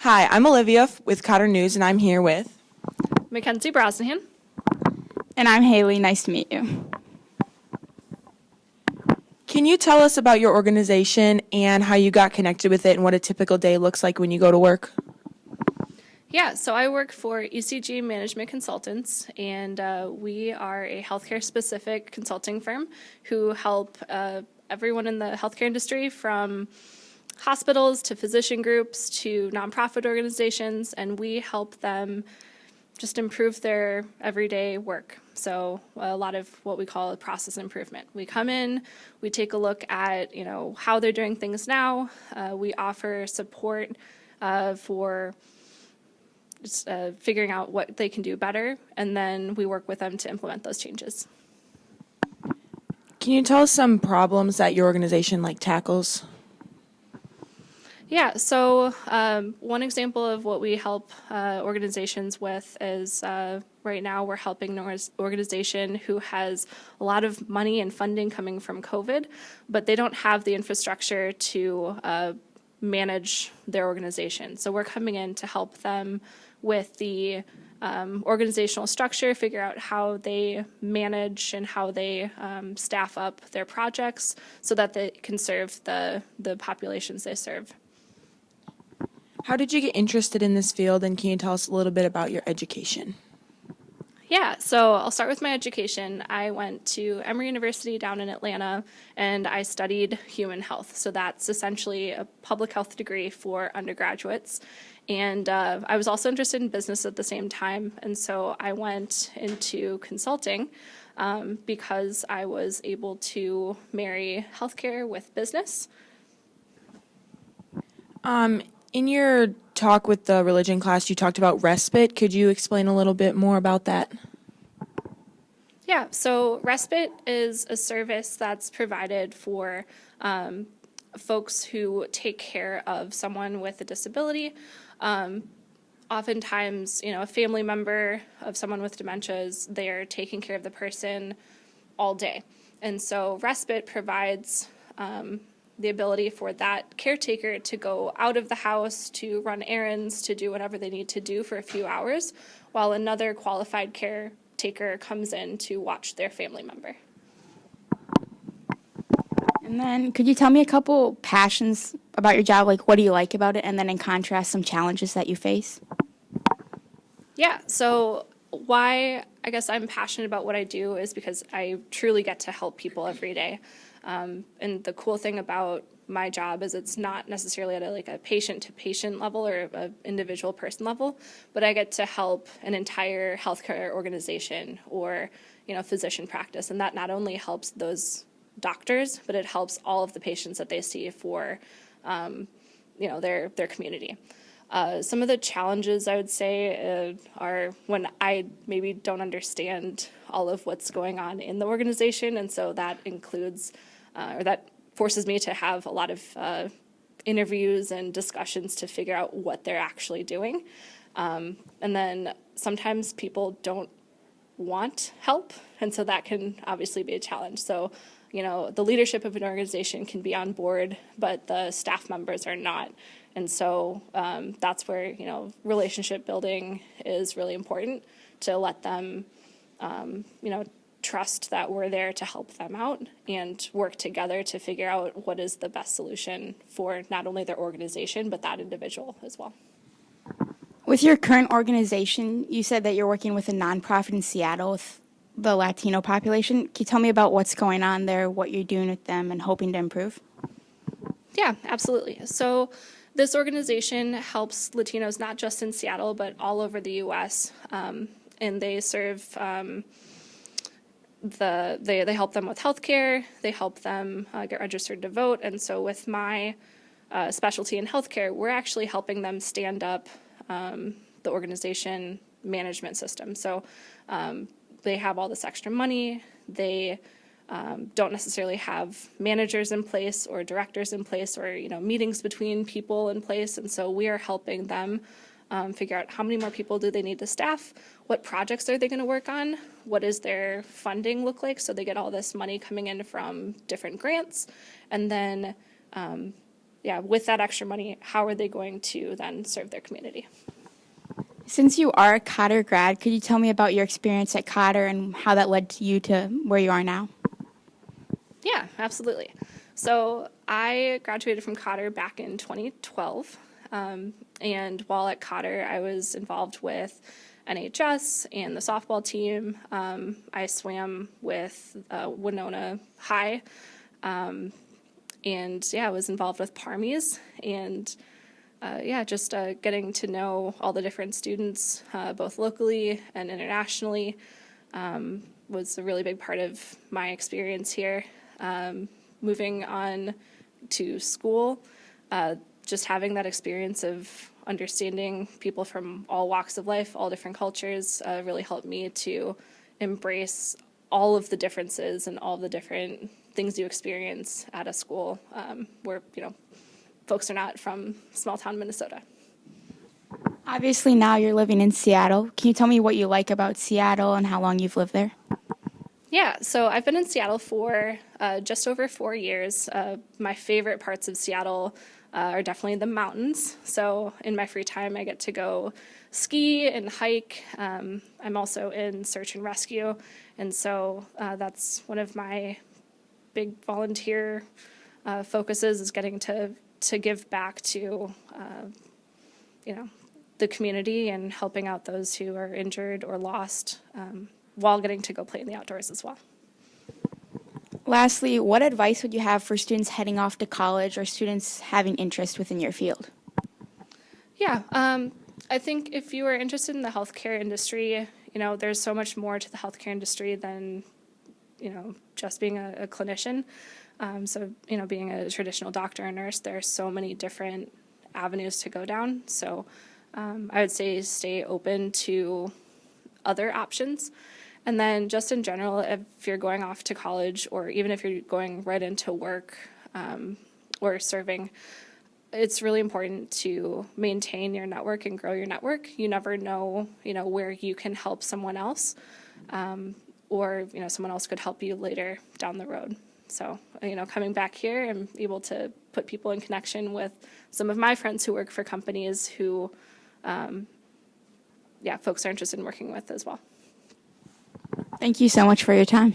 Hi, I'm Olivia with Cotter News, and I'm here with Makenzie Brosnahan. And I'm Hailey. Nice to meet you. Can you tell us about your organization and how you got connected with it and what a typical day looks like when you go to work? Yeah, so I work for ECG Management Consultants, and we are a healthcare-specific consulting firm who help everyone in the healthcare industry, from hospitals to physician groups to nonprofit organizations, and we help them just improve their everyday work. So a lot of what we call a process improvement. We come in, we take a look at how they're doing things now. We offer support for just figuring out what they can do better, and then we work with them to implement those changes. Can you tell us some problems that your organization tackles? Yeah, so one example of what we help organizations with is right now we're helping an organization who has a lot of money and funding coming from COVID, but they don't have the infrastructure to manage their organization. So we're coming in to help them with the organizational structure, figure out how they manage and how they staff up their projects so that they can serve the populations they serve. How did you get interested in this field, and can you tell us a little bit about your education? Yeah, so I'll start with my education. I went to Emory University down in Atlanta, and I studied human health. So that's essentially a public health degree for undergraduates. And I was also interested in business at the same time, and so I went into consulting because I was able to marry healthcare with business. In your talk with the religion class, you talked about respite. Could you explain a little bit more about that? Yeah, so respite is a service that's provided for folks who take care of someone with a disability. Oftentimes, a family member of someone with dementia they're taking care of the person all day. And so respite provides the ability for that caretaker to go out of the house, to run errands, to do whatever they need to do for a few hours, while another qualified caretaker comes in to watch their family member. And then could you tell me a couple passions about your job, like what do you like about it, and then in contrast, some challenges that you face? Yeah, so why I guess I'm passionate about what I do is because I truly get to help people every day. And the cool thing about my job is it's not necessarily at a patient-to-patient level or an individual person level, but I get to help an entire healthcare organization or physician practice, and that not only helps those doctors, but it helps all of the patients that they see for their community. Some of the challenges I would say are when I maybe don't understand all of what's going on in the organization, and so that includes that forces me to have a lot of interviews and discussions to figure out what they're actually doing. And then sometimes people don't want help, and so that can obviously be a challenge. So, the leadership of an organization can be on board, but the staff members are not. And so that's where, relationship building is really important, to let them, trust that we're there to help them out and work together to figure out what is the best solution for not only their organization, but that individual as well. With your current organization, you said that you're working with a nonprofit in Seattle with the Latino population. Can you tell me about what's going on there, what you're doing with them, and hoping to improve? Yeah, absolutely. So this organization helps Latinos not just in Seattle, but all over the U.S., and they serve they help them with healthcare, they help them get registered to vote, and so with my specialty in healthcare, we're actually helping them stand up the organization management system. So they have all this extra money, they don't necessarily have managers in place or directors in place or meetings between people in place, and so we are helping them figure out how many more people do they need to staff, what projects are they going to work on, what does their funding look like, so they get all this money coming in from different grants, and then with that extra money, how are they going to then serve their community? Since you are a Cotter grad, could you tell me about your experience at Cotter and how that led to you to where you are now? Yeah, absolutely. So I graduated from Cotter back in 2012. And while at Cotter, I was involved with NHS and the softball team. I swam with Winona High. And I was involved with Parmies. And just getting to know all the different students, both locally and internationally, was a really big part of my experience here. Moving on to school, just having that experience of understanding people from all walks of life, all different cultures, really helped me to embrace all of the differences and all the different things you experience at a school where, folks are not from small town Minnesota. Obviously, now you're living in Seattle. Can you tell me what you like about Seattle and how long you've lived there? Yeah, so I've been in Seattle for just over 4 years. My favorite parts of Seattle are definitely the mountains. So in my free time, I get to go ski and hike. I'm also in search and rescue, and so that's one of my big volunteer focuses is getting to give back to the community and helping out those who are injured or lost, while getting to go play in the outdoors as well. Lastly, what advice would you have for students heading off to college or students having interest within your field? Yeah, I think if you are interested in the healthcare industry, there's so much more to the healthcare industry than, just being a clinician. Being a traditional doctor or nurse, there are so many different avenues to go down. So I would say stay open to other options. And then just in general, if you're going off to college or even if you're going right into work or serving, it's really important to maintain your network and grow your network. You never know, where you can help someone else or, someone else could help you later down the road. So, coming back here, I'm able to put people in connection with some of my friends who work for companies who, folks are interested in working with as well. Thank you so much for your time.